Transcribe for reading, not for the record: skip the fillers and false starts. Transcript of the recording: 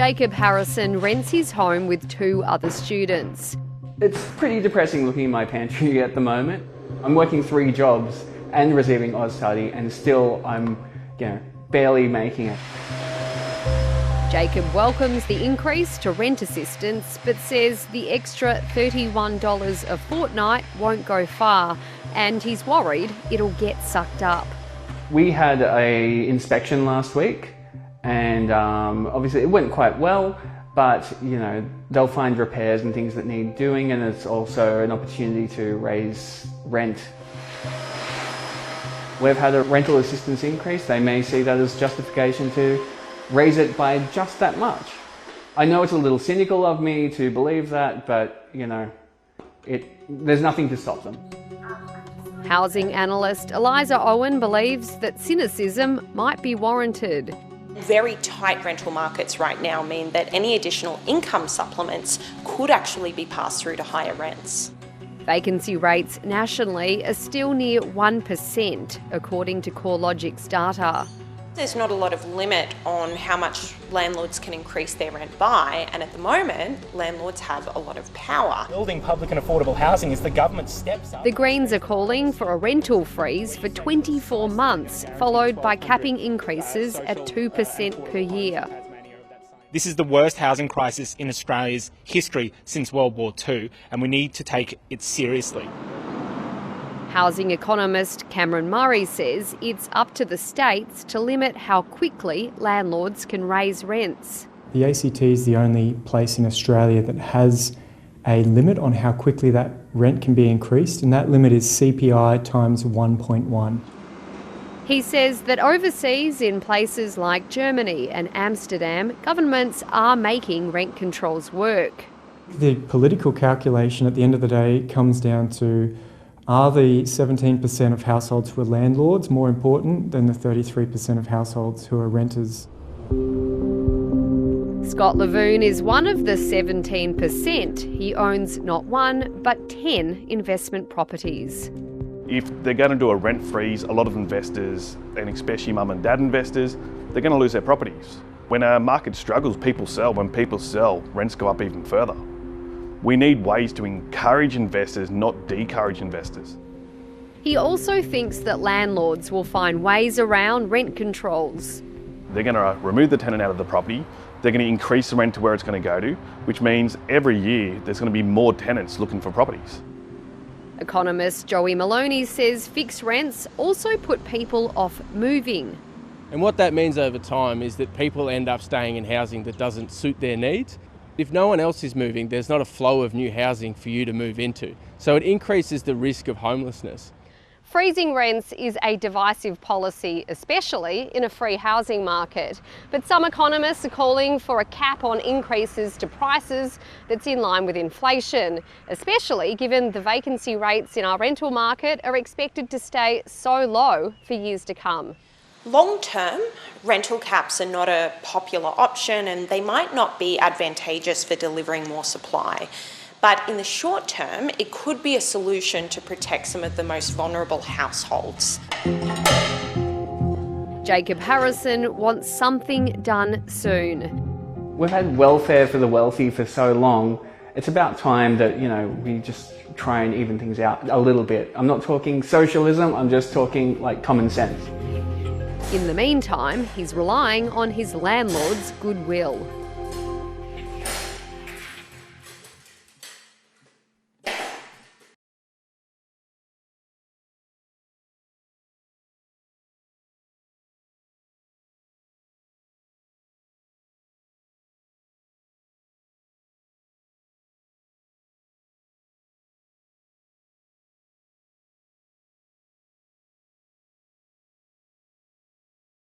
Jacob Harrison rents his home with 2 other students. It's pretty depressing looking in my pantry at the moment. I'm working 3 jobs and receiving Oz Study, and still I'm, barely making it. Jacob welcomes the increase to rent assistance, but says the extra $31 a fortnight won't go far, and he's worried it'll get sucked up. We had an inspection last week, and obviously it went quite well, but they'll find repairs and things that need doing, and it's also an opportunity to raise rent. We've had a rental assistance increase. They may see that as justification to raise it by just that much. I know it's a little cynical of me to believe that, but there's nothing to stop them. Housing analyst Eliza Owen believes that cynicism might be warranted. Very tight rental markets right now mean that any additional income supplements could actually be passed through to higher rents. Vacancy rates nationally are still near 1%, according to CoreLogic's data. There's not a lot of limit on how much landlords can increase their rent by, and at the moment, landlords have a lot of power. Building public and affordable housing is the government's steps up. The Greens are calling for a rental freeze for 24 months, followed by capping increases at 2% per year. This is the worst housing crisis in Australia's history since World War II, and we need to take it seriously. Housing economist Cameron Murray says it's up to the states to limit how quickly landlords can raise rents. The ACT is the only place in Australia that has a limit on how quickly that rent can be increased, and that limit is CPI times 1.1. He says that overseas, in places like Germany and Amsterdam, governments are making rent controls work. The political calculation at the end of the day comes down to, are the 17% of households who are landlords more important than the 33% of households who are renters? Scott Levin is one of the 17%. He owns not 1 but 10 investment properties. If they're going to do a rent freeze, a lot of investors, and especially mum and dad investors, they're going to lose their properties. When a market struggles, people sell. When people sell, rents go up even further. We need ways to encourage investors, not discourage investors. He also thinks that landlords will find ways around rent controls. They're going to remove the tenant out of the property. They're going to increase the rent to where it's going to go to, which means every year there's going to be more tenants looking for properties. Economist Joey Maloney says fixed rents also put people off moving. And what that means over time is that people end up staying in housing that doesn't suit their needs. If no one else is moving, there's not a flow of new housing for you to move into. So it increases the risk of homelessness. Freezing rents is a divisive policy, especially in a free housing market. But some economists are calling for a cap on increases to prices that's in line with inflation, especially given the vacancy rates in our rental market are expected to stay so low for years to come. Long term, rental caps are not a popular option and they might not be advantageous for delivering more supply. But in the short term, it could be a solution to protect some of the most vulnerable households. Jacob Harrison wants something done soon. We've had welfare for the wealthy for so long. It's about time that, we just try and even things out a little bit. I'm not talking socialism, I'm just talking like common sense. In the meantime, he's relying on his landlord's goodwill.